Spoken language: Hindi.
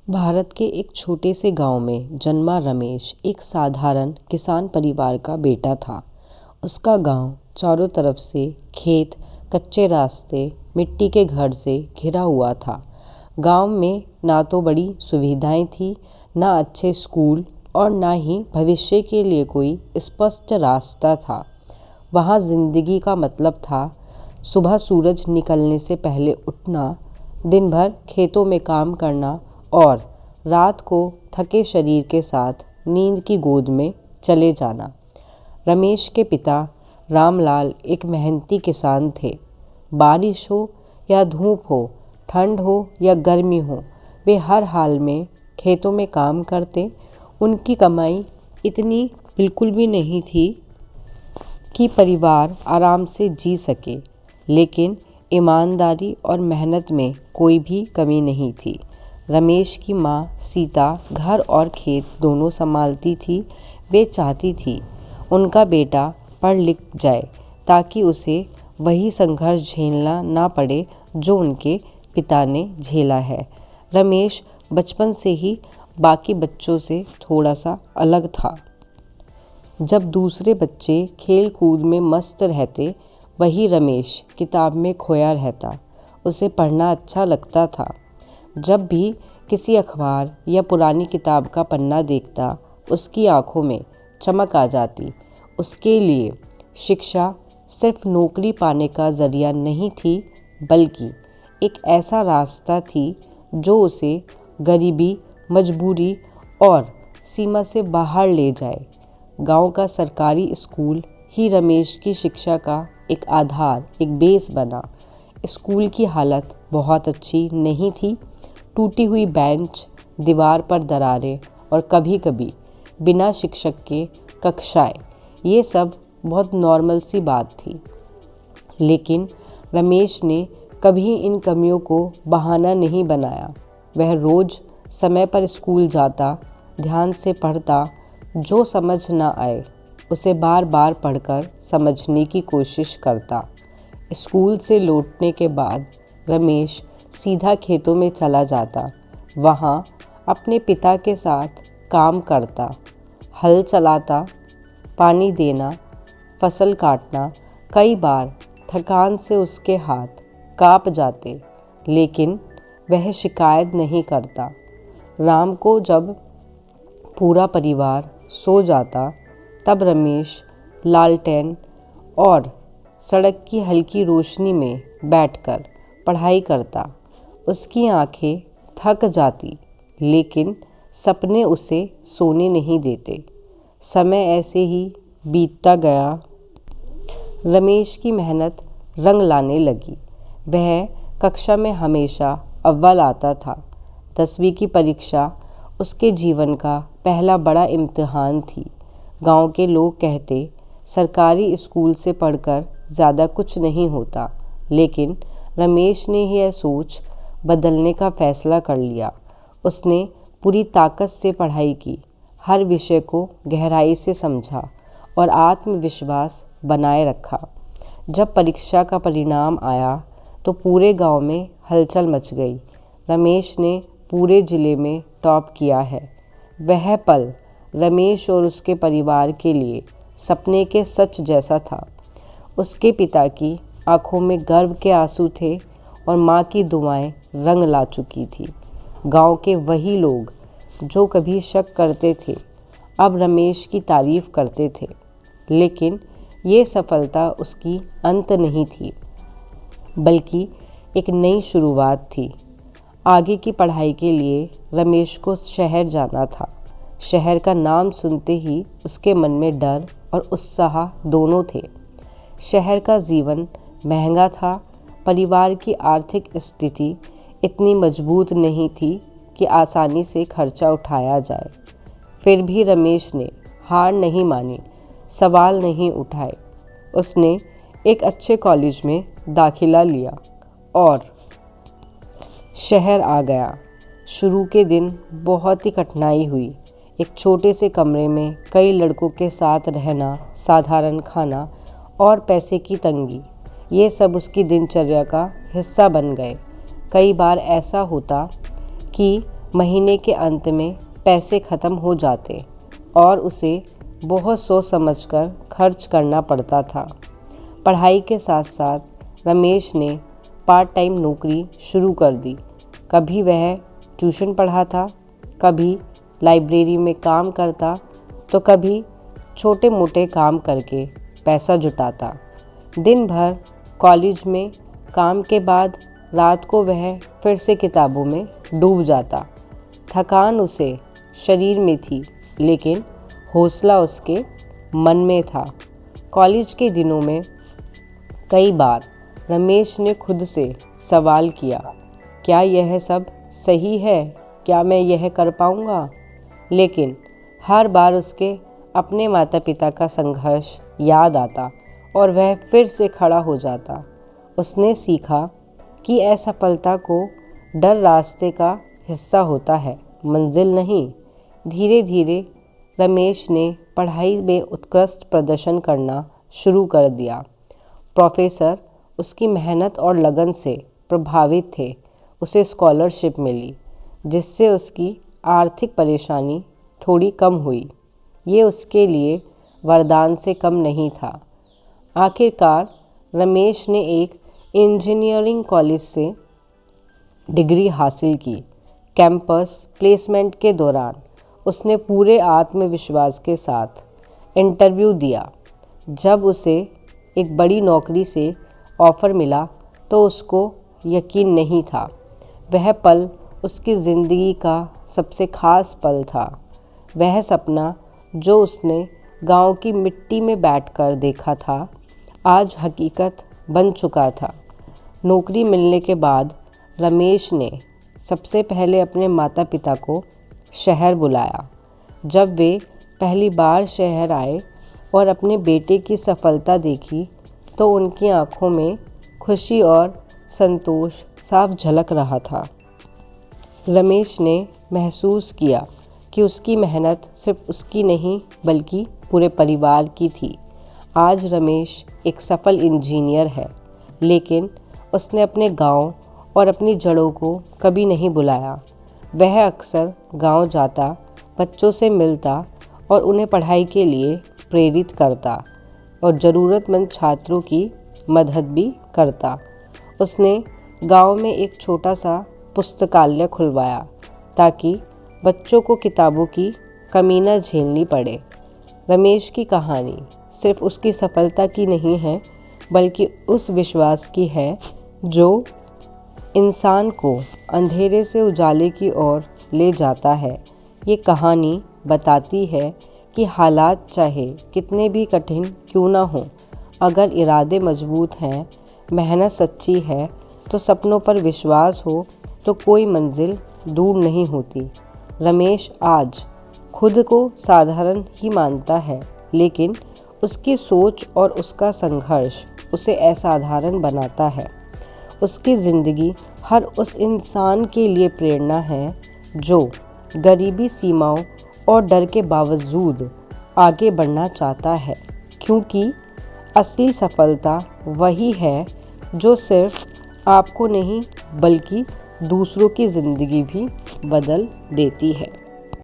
भारत के एक छोटे से गांव में जन्मा रमेश एक साधारण किसान परिवार का बेटा था। उसका गांव चारों तरफ से खेत, कच्चे रास्ते, मिट्टी के घर से घिरा हुआ था। गांव में ना तो बड़ी सुविधाएं थी, ना अच्छे स्कूल और ना ही भविष्य के लिए कोई स्पष्ट रास्ता था। वहाँ जिंदगी का मतलब था सुबह सूरज निकलने से पहले उठना, दिन भर खेतों में काम करना और रात को थके शरीर के साथ नींद की गोद में चले जाना। रमेश के पिता रामलाल एक मेहनती किसान थे। बारिश हो या धूप हो, ठंड हो या गर्मी हो, वे हर हाल में खेतों में काम करते। उनकी कमाई इतनी बिल्कुल भी नहीं थी कि परिवार आराम से जी सके, लेकिन ईमानदारी और मेहनत में कोई भी कमी नहीं थी। रमेश की माँ सीता घर और खेत दोनों संभालती थी। वे चाहती थी उनका बेटा पढ़ लिख जाए ताकि उसे वही संघर्ष झेलना ना पड़े जो उनके पिता ने झेला है। रमेश बचपन से ही बाकी बच्चों से थोड़ा सा अलग था। जब दूसरे बच्चे खेल कूद में मस्त रहते, वही रमेश किताब में खोया रहता। उसे पढ़ना अच्छा लगता था। जब भी किसी अखबार या पुरानी किताब का पन्ना देखता, उसकी आंखों में चमक आ जाती। उसके लिए शिक्षा सिर्फ नौकरी पाने का जरिया नहीं थी, बल्कि एक ऐसा रास्ता थी जो उसे गरीबी, मजबूरी और सीमा से बाहर ले जाए। गांव का सरकारी स्कूल ही रमेश की शिक्षा का एक आधार, एक बेस बना। स्कूल की हालत बहुत अच्छी नहीं थी। टूटी हुई बेंच, दीवार पर दरारें और कभी-कभी बिना शिक्षक के कक्षाएं, ये सब बहुत नॉर्मल सी बात थी। लेकिन रमेश ने कभी इन कमियों को बहाना नहीं बनाया। वह रोज समय पर स्कूल जाता, ध्यान से पढ़ता। जो समझ ना आए उसे बार बार पढ़कर समझने की कोशिश करता। स्कूल से लौटने के बाद रमेश सीधा खेतों में चला जाता। वहाँ अपने पिता के साथ काम करता, हल चलाता, पानी देना, फसल काटना। कई बार थकान से उसके हाथ कांप जाते, लेकिन वह शिकायत नहीं करता। राम को जब पूरा परिवार सो जाता, तब रमेश लालटेन और सड़क की हल्की रोशनी में बैठकर पढ़ाई करता। उसकी आंखें थक जाती, लेकिन सपने उसे सोने नहीं देते। समय ऐसे ही बीतता गया। रमेश की मेहनत रंग लाने लगी। वह कक्षा में हमेशा अव्वल आता था। 10वीं की परीक्षा उसके जीवन का पहला बड़ा इम्तिहान थी। गांव के लोग कहते, सरकारी स्कूल से पढ़कर ज़्यादा कुछ नहीं होता, लेकिन रमेश ने यह सोच बदलने का फैसला कर लिया। उसने पूरी ताकत से पढ़ाई की, हर विषय को गहराई से समझा और आत्मविश्वास बनाए रखा। जब परीक्षा का परिणाम आया तो पूरे गांव में हलचल मच गई। रमेश ने पूरे जिले में टॉप किया है। वह पल रमेश और उसके परिवार के लिए सपने के सच जैसा था। उसके पिता की आंखों में गर्व के आंसू थे और माँ की दुआएं रंग ला चुकी थी। गांव के वही लोग जो कभी शक करते थे, अब रमेश की तारीफ करते थे। लेकिन ये सफलता उसकी अंत नहीं थी, बल्कि एक नई शुरुआत थी। आगे की पढ़ाई के लिए रमेश को शहर जाना था। शहर का नाम सुनते ही उसके मन में डर और उत्साह दोनों थे। शहर का जीवन महंगा था। परिवार की आर्थिक स्थिति इतनी मजबूत नहीं थी कि आसानी से खर्चा उठाया जाए। फिर भी रमेश ने हार नहीं मानी, सवाल नहीं उठाए। उसने एक अच्छे कॉलेज में दाखिला लिया और शहर आ गया। शुरू के दिन बहुत ही कठिनाई हुई। एक छोटे से कमरे में कई लड़कों के साथ रहना, साधारण खाना और पैसे की तंगी, ये सब उसकी दिनचर्या का हिस्सा बन गए। कई बार ऐसा होता कि महीने के अंत में पैसे ख़त्म हो जाते और उसे बहुत सोच समझकर खर्च करना पड़ता था। पढ़ाई के साथ साथ रमेश ने पार्ट टाइम नौकरी शुरू कर दी। कभी वह ट्यूशन पढ़ाता, कभी लाइब्रेरी में काम करता, तो कभी छोटे मोटे काम करके पैसा जुटाता। दिन भर कॉलेज में काम के बाद रात को वह फिर से किताबों में डूब जाता। थकान उसे शरीर में थी, लेकिन हौसला उसके मन में था। कॉलेज के दिनों में कई बार रमेश ने खुद से सवाल किया, क्या यह सब सही है? क्या मैं यह कर पाऊंगा? लेकिन हर बार उसके अपने माता पिता का संघर्ष याद आता और वह फिर से खड़ा हो जाता। उसने सीखा कि असफलता को डर रास्ते का हिस्सा होता है, मंजिल नहीं। धीरे धीरे रमेश ने पढ़ाई में उत्कृष्ट प्रदर्शन करना शुरू कर दिया। प्रोफेसर उसकी मेहनत और लगन से प्रभावित थे। उसे स्कॉलरशिप मिली, जिससे उसकी आर्थिक परेशानी थोड़ी कम हुई। ये उसके लिए वरदान से कम नहीं था। आखिरकार रमेश ने एक इंजीनियरिंग कॉलेज से डिग्री हासिल की। कैंपस प्लेसमेंट के दौरान उसने पूरे आत्मविश्वास के साथ इंटरव्यू दिया। जब उसे एक बड़ी नौकरी से ऑफ़र मिला तो उसको यकीन नहीं था। वह पल उसकी ज़िंदगी का सबसे ख़ास पल था। वह सपना जो उसने गांव की मिट्टी में बैठकर देखा था, आज हकीकत बन चुका था। नौकरी मिलने के बाद रमेश ने सबसे पहले अपने माता पिता को शहर बुलाया। जब वे पहली बार शहर आए और अपने बेटे की सफलता देखी, तो उनकी आंखों में खुशी और संतोष साफ झलक रहा था। रमेश ने महसूस किया कि उसकी मेहनत सिर्फ उसकी नहीं बल्कि पूरे परिवार की थी। आज रमेश एक सफल इंजीनियर है, लेकिन उसने अपने गांव और अपनी जड़ों को कभी नहीं भुलाया। वह अक्सर गांव जाता, बच्चों से मिलता और उन्हें पढ़ाई के लिए प्रेरित करता और ज़रूरतमंद छात्रों की मदद भी करता। उसने गांव में एक छोटा सा पुस्तकालय खुलवाया ताकि बच्चों को किताबों की कमी न झेलनी पड़े। रमेश की कहानी सिर्फ उसकी सफलता की नहीं है, बल्कि उस विश्वास की है जो इंसान को अंधेरे से उजाले की ओर ले जाता है। ये कहानी बताती है कि हालात चाहे कितने भी कठिन क्यों ना हो, अगर इरादे मजबूत हैं, मेहनत सच्ची है, तो सपनों पर विश्वास हो तो कोई मंजिल दूर नहीं होती। रमेश आज खुद को साधारण ही मानता है, लेकिन उसकी सोच और उसका संघर्ष उसे असाधारण बनाता है। उसकी ज़िंदगी हर उस इंसान के लिए प्रेरणा है जो गरीबी सीमाओं और डर के बावजूद आगे बढ़ना चाहता है, क्योंकि असली सफलता वही है जो सिर्फ आपको नहीं बल्कि दूसरों की ज़िंदगी भी बदल देती है।